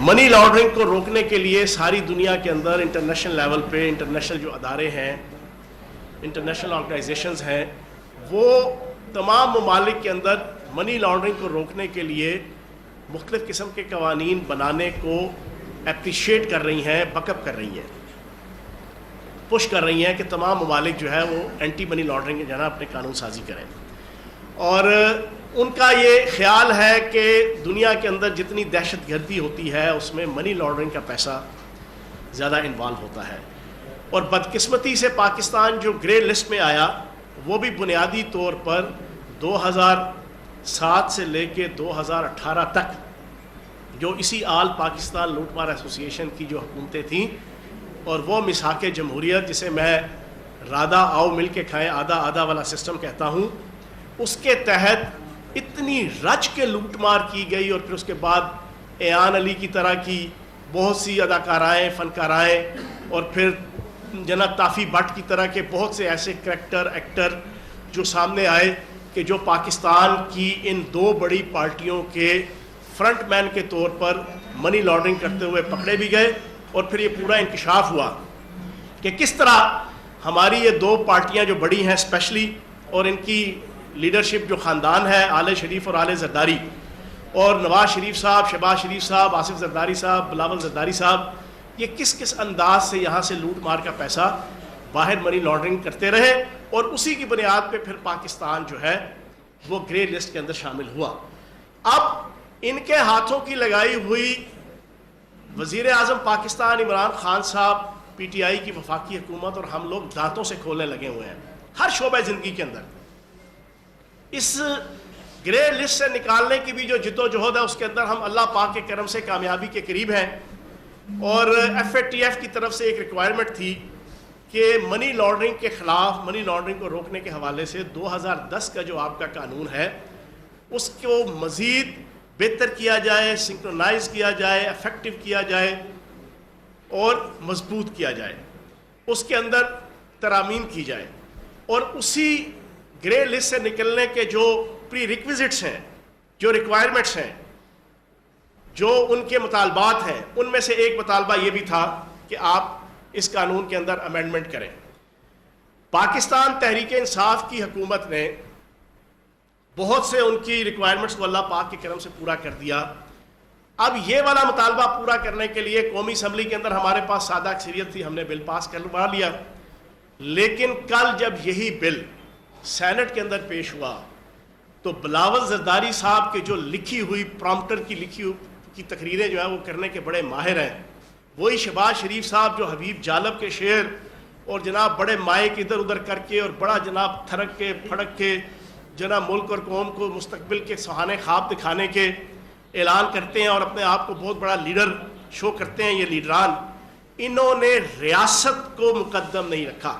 Money laundering کو روکنے کے لیے ساری دنیا کے اندر انٹرنیشنل لیول پہ انٹرنیشنل جو ادارے ہیں، انٹرنیشنل آرگنائزیشنز ہیں، وہ تمام ممالک کے اندر منی لانڈرنگ کو روکنے کے لیے مختلف قسم کے قوانین بنانے کو اپریشیٹ کر رہی ہیں، بک اپ کر رہی ہیں، پش کر رہی ہیں کہ تمام ممالک جو ہے وہ اینٹی منی لانڈرنگ جو ہے نا اپنے قانون سازی کریں. اور ان کا یہ خیال ہے کہ دنیا کے اندر جتنی دہشت گردی ہوتی ہے اس میں منی لانڈرنگ کا پیسہ زیادہ انوالو ہوتا ہے. اور بدقسمتی سے پاکستان جو گرے لسٹ میں آیا وہ بھی بنیادی طور پر 2007 سے لے کے 2018 تک جو اسی آل پاکستان لوٹ مار ایسوسی ایشن کی جو حکومتیں تھیں، اور وہ مسحاق جمہوریت جسے میں رادہ آؤ مل کے کھائیں آدھا آدھا والا سسٹم کہتا ہوں، اس کے تحت اتنی رچ کے لوٹ مار کی گئی. اور پھر اس کے بعد ایان علی کی طرح کی بہت سی اداکارائیں، فنکارائیں، اور پھر جناب تافی بٹ کی طرح کے بہت سے ایسے کریکٹر ایکٹر جو سامنے آئے کہ جو پاکستان کی ان دو بڑی پارٹیوں کے فرنٹ مین کے طور پر منی لانڈرنگ کرتے ہوئے پکڑے بھی گئے. اور پھر یہ پورا انکشاف ہوا کہ کس طرح ہماری یہ دو پارٹیاں جو بڑی ہیں اسپیشلی، اور ان کی لیڈرشپ جو خاندان ہے آل شریف اور آل زرداری، اور نواز شریف صاحب، شہباز شریف صاحب، آصف زرداری صاحب، بلاول زرداری صاحب، یہ کس کس انداز سے یہاں سے لوٹ مار کا پیسہ باہر منی لانڈرنگ کرتے رہے. اور اسی کی بنیاد پہ پھر پاکستان جو ہے وہ گرے لسٹ کے اندر شامل ہوا. اب ان کے ہاتھوں کی لگائی ہوئی وزیر اعظم پاکستان عمران خان صاحب، پی ٹی آئی کی وفاقی حکومت، اور ہم لوگ دانتوں سے کھولنے لگے ہوئے ہیں ہر شعبہ زندگی کے اندر. اس گرے لسٹ سے نکالنے کی بھی جو جدوجہد ہے اس کے اندر ہم اللہ پاک کے کرم سے کامیابی کے قریب ہیں. اور ایف اے ٹی ایف کی طرف سے ایک ریکوائرمنٹ تھی کہ منی لانڈرنگ کے خلاف، منی لانڈرنگ کو روکنے کے حوالے سے 2010 کا جو آپ کا قانون ہے اس کو مزید بہتر کیا جائے، سنکرونائز کیا جائے، افیکٹو کیا جائے اور مضبوط کیا جائے، اس کے اندر ترامیم کی جائے. اور اسی گرے لسٹ سے نکلنے کے جو پری ریکویزٹس ہیں، جو ریکوائرمنٹس ہیں، جو ان کے مطالبات ہیں، ان میں سے ایک مطالبہ یہ بھی تھا کہ آپ اس قانون کے اندر امینڈمنٹ کریں. پاکستان تحریک انصاف کی حکومت نے بہت سے ان کی ریکوائرمنٹس کو اللہ پاک کے کرم سے پورا کر دیا. اب یہ والا مطالبہ پورا کرنے کے لیے قومی اسمبلی کے اندر ہمارے پاس سادہ اکثریت تھی، ہم نے بل پاس کروا لیا. لیکن کل جب یہی بل سینٹ کے اندر پیش ہوا تو بلاول زرداری صاحب کے جو لکھی ہوئی پرامپٹر کی لکھی ہوئی تقریریں جو ہیں وہ کرنے کے بڑے ماہر ہیں، وہی شہباز شریف صاحب جو حبیب جالب کے شعر اور جناب بڑے مائک ادھر ادھر کر کے اور بڑا جناب تھرک کے پھڑک کے جناب ملک اور قوم کو مستقبل کے سہانے خواب دکھانے کے اعلان کرتے ہیں اور اپنے آپ کو بہت بڑا لیڈر شو کرتے ہیں. یہ لیڈران، انہوں نے ریاست کو مقدم نہیں رکھا،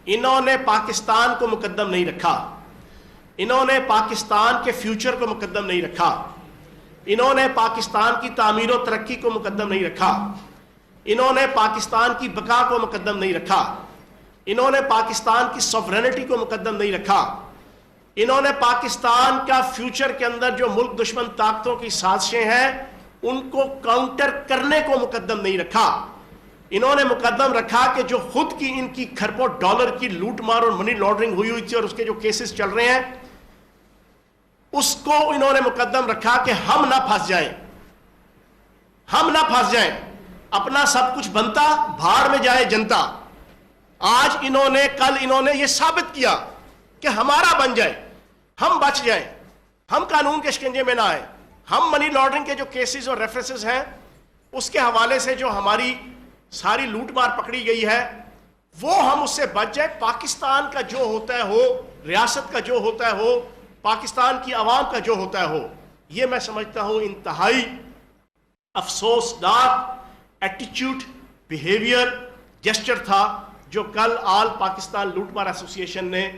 انہوں نے پاکستان کو مقدم نہیں رکھا، انہوں نے پاکستان کے فیوچر کو مقدم نہیں رکھا، انہوں نے پاکستان کی تعمیر و ترقی کو مقدم نہیں رکھا، انہوں نے پاکستان کی بقا کو مقدم نہیں رکھا، انہوں نے پاکستان کی سوورینٹی کو مقدم نہیں رکھا، انہوں نے پاکستان کا فیوچر کے اندر جو ملک دشمن طاقتوں کی سازشیں ہیں ان کو کاؤنٹر کرنے کو مقدم نہیں رکھا. انہوں نے مقدم رکھا کہ جو خود کی ان کی کھربوں ڈالر کی لوٹ مار اور منی لانڈرنگ ہوئی تھی اور اس کے جو کیسز چل رہے ہیں اس کو انہوں نے مقدم رکھا کہ ہم نہ پھنس جائیں، ہم نہ پھنس جائیں، اپنا سب کچھ بنتا بھاڑ میں جائے جنتا. آج انہوں نے، کل انہوں نے یہ ثابت کیا کہ ہمارا بن جائے، ہم بچ جائیں، ہم قانون کے شکنجے میں نہ آئیں، ہم منی لانڈرنگ کے جو کیسز اور ریفرنسز ہیں اس کے حوالے سے جو ہماری ساری لوٹ مار پکڑی گئی ہے وہ ہم اس سے بچ جائیں. پاکستان کا جو ہوتا ہے ہو، ریاست کا جو ہوتا ہے ہو، پاکستان کی عوام کا جو ہوتا ہے ہو. یہ میں سمجھتا ہوں انتہائی افسوسناک ایٹیچیوڈ، بیہیویئر، جسچر تھا جو کل آل پاکستان لوٹ مار ایسوسی ایشن نے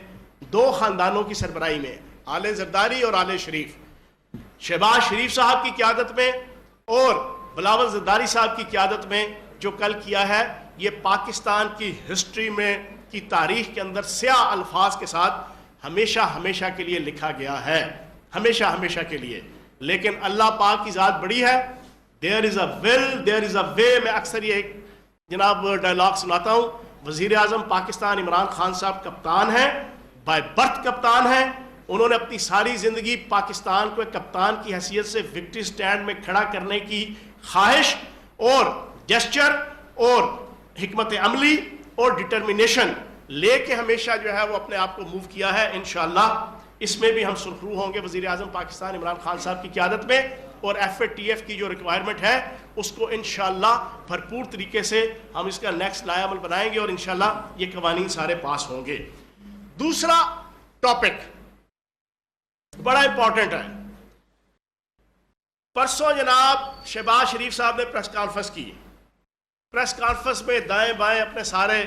دو خاندانوں کی سربراہی میں، آل زرداری اور آل شریف، شہباز شریف صاحب کی قیادت میں اور بلاول زرداری صاحب کی قیادت میں جو کل کیا ہے، یہ پاکستان کی ہسٹری میں، کی تاریخ کے اندر سیاہ الفاظ کے ساتھ ہمیشہ ہمیشہ کے لیے لکھا گیا ہے، ہمیشہ ہمیشہ کے لیے. لیکن اللہ پاک کی ذات بڑی ہے، دیر از اے ول دیر از اے وے. میں اکثر یہ ایک جناب ڈائلاگ سناتا ہوں. وزیر اعظم پاکستان عمران خان صاحب کپتان ہیں, بائی برتھ کپتان ہیں. انہوں نے اپنی ساری زندگی پاکستان کو ایک کپتان کی حیثیت سے وکٹری سٹینڈ میں کھڑا کرنے کی خواہش اور جسچر اور حکمت عملی اور ڈٹرمنیشن لے کے ہمیشہ جو ہے وہ اپنے آپ کو موو کیا ہے. انشاءاللہ اس میں بھی ہم سرخرو ہوں گے وزیر اعظم پاکستان عمران خان صاحب کی قیادت میں, اور ایف اے ٹی ایف کی جو ریکوائرمنٹ ہے اس کو انشاءاللہ بھرپور طریقے سے ہم اس کا نیکسٹ لائے عمل بنائیں گے, اور انشاءاللہ یہ قوانین سارے پاس ہوں گے. دوسرا ٹاپک بڑا امپورٹنٹ ہے. پرسوں جناب شہباز شریف صاحب نے پریس کانفرنس کی. پریس کانفرنس میں دائیں بائیں اپنے سارے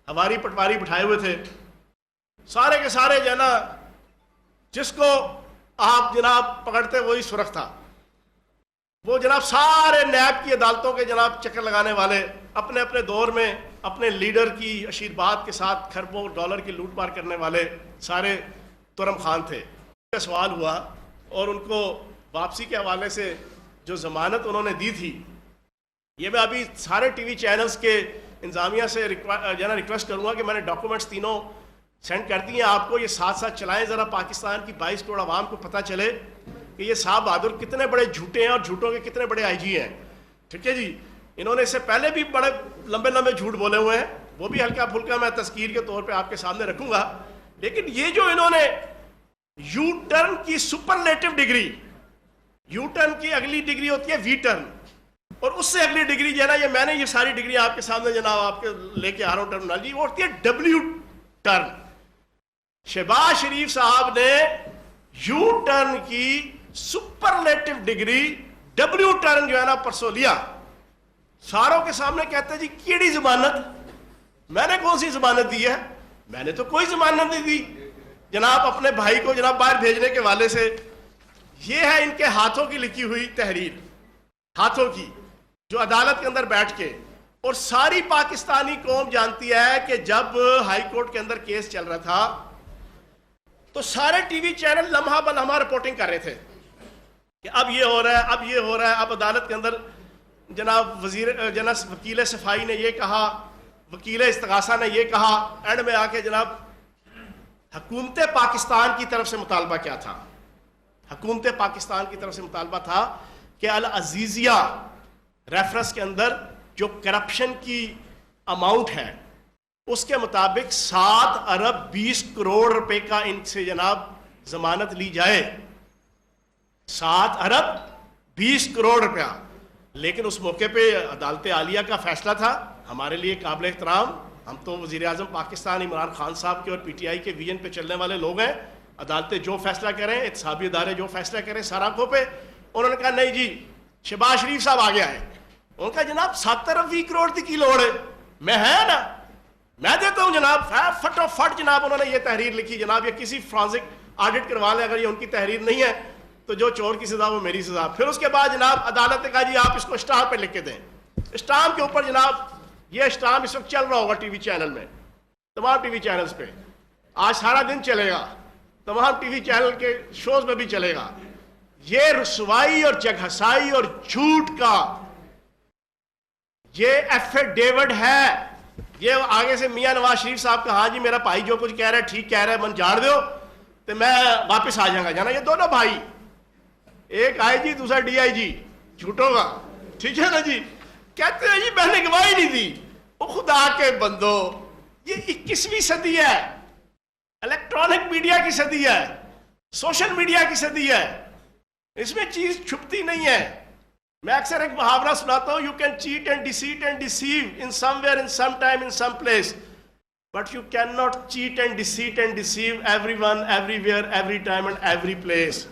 ہواری پٹواری بٹھائے ہوئے تھے. سارے کے سارے جو ہے نا جس کو آپ جناب پکڑتے وہی سرخ تھا. وہ جناب سارے نیب کی عدالتوں کے جناب چکر لگانے والے, اپنے اپنے دور میں اپنے لیڈر کی آشیرواد کے ساتھ کھربوں ڈالر کی لوٹ مار کرنے والے سارے ترم خان تھے. سوال ہوا اور ان کو واپسی کے حوالے سے جو ضمانت انہوں نے دی تھی, یہ میں ابھی سارے ٹی وی چینلز کے انتظامیہ سے ریکویسٹ کروں گا کہ میں نے ڈاکومنٹس تینوں سینڈ کر دی ہیں آپ کو. یہ ساتھ ساتھ چلائیں, ذرا پاکستان کی 22 کروڑ عوام کو پتہ چلے کہ یہ صاحب بہادر کتنے بڑے جھوٹے ہیں اور جھوٹوں کے کتنے بڑے آئی جی ہیں. ٹھیک ہے جی, انہوں نے اس سے پہلے بھی بڑے لمبے لمبے جھوٹ بولے ہوئے ہیں, وہ بھی ہلکا پھلکا میں تذکیر کے طور پہ آپ کے سامنے رکھوں گا. لیکن یہ جو انہوں نے یو ٹرن کی سپرلیٹو ڈگری, یو ٹرن کی اگلی ڈگری ہوتی ہے وی ٹرن, اور اس سے اگلی ڈگری جو ہے نا, یہ میں نے یہ ساری ڈگری آپ کے سامنے جناب آپ کے لے کے آ رہا ہوں ٹرمنالوجی, وہ ہوتی ہے ڈبلیو ٹرن. شہباز شریف صاحب نے یو ٹرن کی سپرلیٹو ڈگری ڈبلیو ٹرن جو ہے نا پرسوں لیا. ساروں کے سامنے کہتے جی کیڑی ضمانت, میں نے کون سی ضمانت دی ہے؟ میں نے تو کوئی ضمانت نہیں دی جناب اپنے بھائی کو جناب باہر بھیجنے کے والے سے. یہ ہے ان کے ہاتھوں کی لکھی ہوئی تحریر, ہاتھوں کی, جو عدالت کے اندر بیٹھ کے, اور ساری پاکستانی قوم جانتی ہے کہ جب ہائی کورٹ کے اندر کیس چل رہا تھا تو سارے ٹی وی چینل لمحہ بلمحہ رپورٹنگ کر رہے تھے کہ اب یہ ہو رہا ہے, اب یہ ہو رہا ہے. اب عدالت کے اندر جناب وکیل صفائی نے یہ کہا, وکیل استغاثہ نے یہ کہا, اینڈ میں آ کے جناب حکومت پاکستان کی طرف سے مطالبہ کیا تھا؟ حکومت پاکستان کی طرف سے مطالبہ تھا کہ العزیزیہ ریفرنس کے اندر جو کرپشن کی اماؤنٹ ہے اس کے مطابق 7 ارب 20 کروڑ روپے کا ان سے جناب ضمانت لی جائے. 7 ارب 20 کروڑ روپیہ. لیکن اس موقع پہ عدالت عالیہ کا فیصلہ تھا, ہمارے لیے قابل احترام. ہم تو وزیر اعظم پاکستان عمران خان صاحب کے اور پی ٹی آئی کے ویژن پہ چلنے والے لوگ ہیں. عدالتیں جو فیصلہ کریں, احتسابی ادارے جو فیصلہ کریں سر آنکھوں پہ. انہوں نے کہا نہیں جی شہباز شریف صاحب آگے آئے. انہوں نے کہا جناب 7 ارب 20 کروڑ کی لوڑ ہے, میں ہے نا میں دیتا ہوں جناب. فٹو فٹ جناب انہوں نے یہ تحریر لکھی. جناب یہ کسی فرانسک آڈٹ کروا لیں, اگر یہ ان کی تحریر نہیں ہے تو جو چور کی سزا وہ میری سزا. پھر اس کے بعد جناب عدالت نے کہا جی آپ اس کو اسٹامپ پہ لکھ کے دیں. اسٹامپ کے اوپر جناب یہ اسٹامپ اس وقت چل رہا ہوگا ٹی وی چینل میں, تمام ٹی وی چینلز پہ آج سارا دن چلے گا, تمام ٹی وی چینل کے شوز میں بھی چلے گا. یہ رسوائی اور جگہسائی اور جھوٹ کا یہ ایفیڈیوٹ ہے. یہ آگے سے میاں نواز شریف صاحب کا ہاں جی میرا بھائی جو کچھ کہہ رہا ہے ٹھیک کہہ رہا ہے, من جاڑ دو تو میں واپس آ جاؤں گا. جانا یہ دونوں بھائی, ایک آئی جی دوسرا ڈی آئی جی, جھوٹوں کا. ٹھیک ہے نا جی, کہتے ہیں جی میں نے گواہی نہیں دی. وہ خدا کے بندو, یہ 21ویں صدی ہے, الیکٹرانک میڈیا کی صدی ہے, سوشل میڈیا کی صدی ہے, اس میں چیز چھپتی نہیں ہے. میں اکثر ایک محاورہ سناتا ہوں, you can cheat and deceit and deceive in some where in some time in some place, but you can not cheat and deceit and deceive every one every where every time and every place.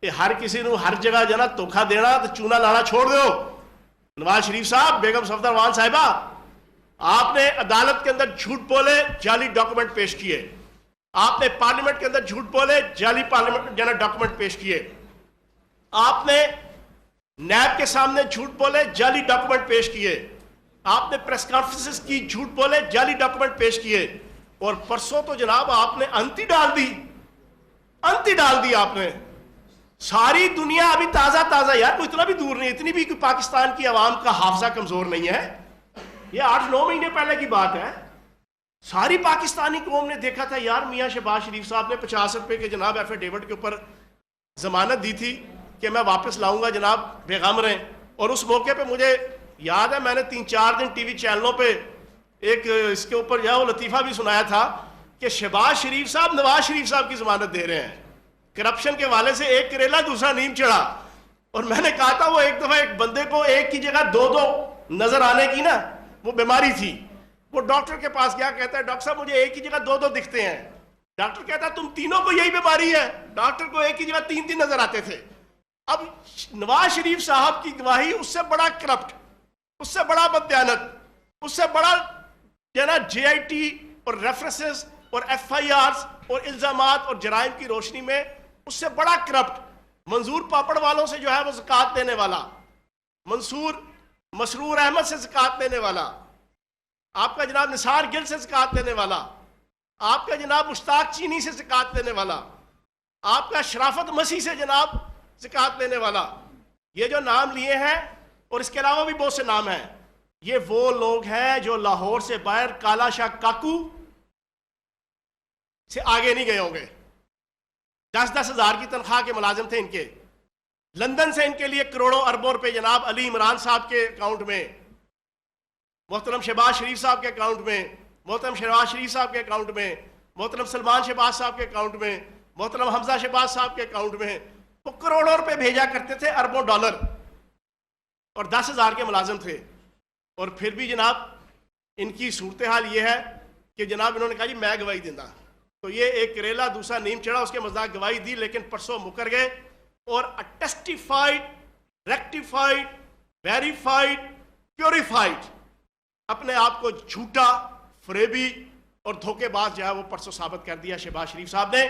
یہ ہر کسی نو ہر جگہ جنا دھوکھا دینا تو چونا لانا چھوڑ دو. نواز شریف صاحب, بیگم صفدر روان صاحبہ, آپ نے عدالت کے اندر جھوٹ بولے, جعلی ڈاکومنٹ پیش کیے. آپ نے پارلیمنٹ کے اندر جھوٹ بولے, جعلی پارلیمنٹ جنا ڈاکومنٹ پیش کیے. آپ نے نیب کے سامنے جھوٹ بولے, جعلی ڈاکومنٹ پیش کیے. آپ نے پریس کانفرنسز کی, جھوٹ بولے, جعلی ڈاکومنٹ پیش کیے. اور پرسوں تو جناب آپ نے انتی ڈال دی, انتی ڈال دی آپ نے. ساری دنیا ابھی تازہ تازہ یار، کوئی اتنا بھی دور نہیں، اتنی بھی کوئی پاکستان کی عوام کا حافظہ کمزور نہیں ہے، یہ 8-9 مہینے پہلے کی بات ہے. ساری پاکستانی قوم نے دیکھا تھا یار میاں شہباز شریف صاحب نے 50 روپے کے جناب ایفیڈیوٹ کے اوپر ضمانت دی تھی کہ میں واپس لاؤں گا جناب، بیغم رہیں. اور اس موقع پہ مجھے یاد ہے میں نے 3-4 دن ٹی وی چینلوں پہ ایک اس کے اوپر جو ہے وہ لطیفہ بھی سنایا تھا کہ شہباز شریف صاحب نواز شریف صاحب کی ضمانت دے رہے ہیں. کرپشن کے والے سے ایک کریلا دوسرا نیم چڑھا. اور میں نے کہا تھا وہ ایک دفعہ ایک بندے کو ایک کی جگہ 2 نظر آنے کی نا وہ بیماری تھی، وہ ڈاکٹر کے پاس گیا، کہتا ہے ڈاکٹر صاحب مجھے ایک کی جگہ 2 دکھتے ہیں. ڈاکٹر کہتا ہے تم تینوں کو یہی بیماری ہے. ڈاکٹر کو ایک کی جگہ 3 نظر آتے تھے. اب نواز شریف صاحب کی گواہی اس سے بڑا کرپٹ، اس سے بڑا بددیانت، اس سے بڑا جے آئی ٹی اور ریفرنسز اور ایف آئی آرز اور الزامات اور جرائم کی روشنی میں اس سے بڑا کرپٹ منظور پاپڑ والوں سے جو ہے وہ زکوٰۃ دینے والا، مسرور احمد سے زکوٰۃ دینے والا، آپ کا جناب نثار گل سے زکوٰۃ دینے والا، آپ کا جناب مشتاق چینی سے زکوٰۃ دینے والا، آپ کا شرافت مسیح سے جناب زکوٰۃ دینے والا، یہ جو نام لیے ہیں اور اس کے علاوہ بھی بہت سے نام ہیں، یہ وہ لوگ ہیں جو لاہور سے باہر کالا شاہ کاکو سے آگے نہیں گئے ہوں گے. 10-10 ہزار کی تنخواہ کے ملازم تھے ان کے. لندن سے ان کے لیے کروڑوں اربوں روپے جناب علی عمران صاحب کے اکاؤنٹ میں، محترم شہباز شریف صاحب کے اکاؤنٹ میں، محترم شہباز شریف صاحب کے اکاؤنٹ میں، محترم سلمان شہباز صاحب کے اکاؤنٹ میں، محترم حمزہ شہباز صاحب کے اکاؤنٹ میں، وہ کروڑوں روپے بھیجا کرتے تھے، اربوں ڈالر، اور 10 ہزار کے ملازم تھے. اور پھر بھی جناب ان کی صورتحال یہ ہے کہ جناب انہوں نے کہا جی میں گواہی دینا. تو یہ ایک کریلا دوسرا نیم چڑھا، اس کے مزاق گواہی دی لیکن پرسوں مکر گئے. اور ٹیسٹیفائڈ، ریکٹیفائڈ، ویریفائڈ، پیوریفائڈ اپنے آپ کو جھوٹا، فریبی اور دھوکے باز جو ہے وہ پرسوں ثابت کر دیا شہباز شریف صاحب نے.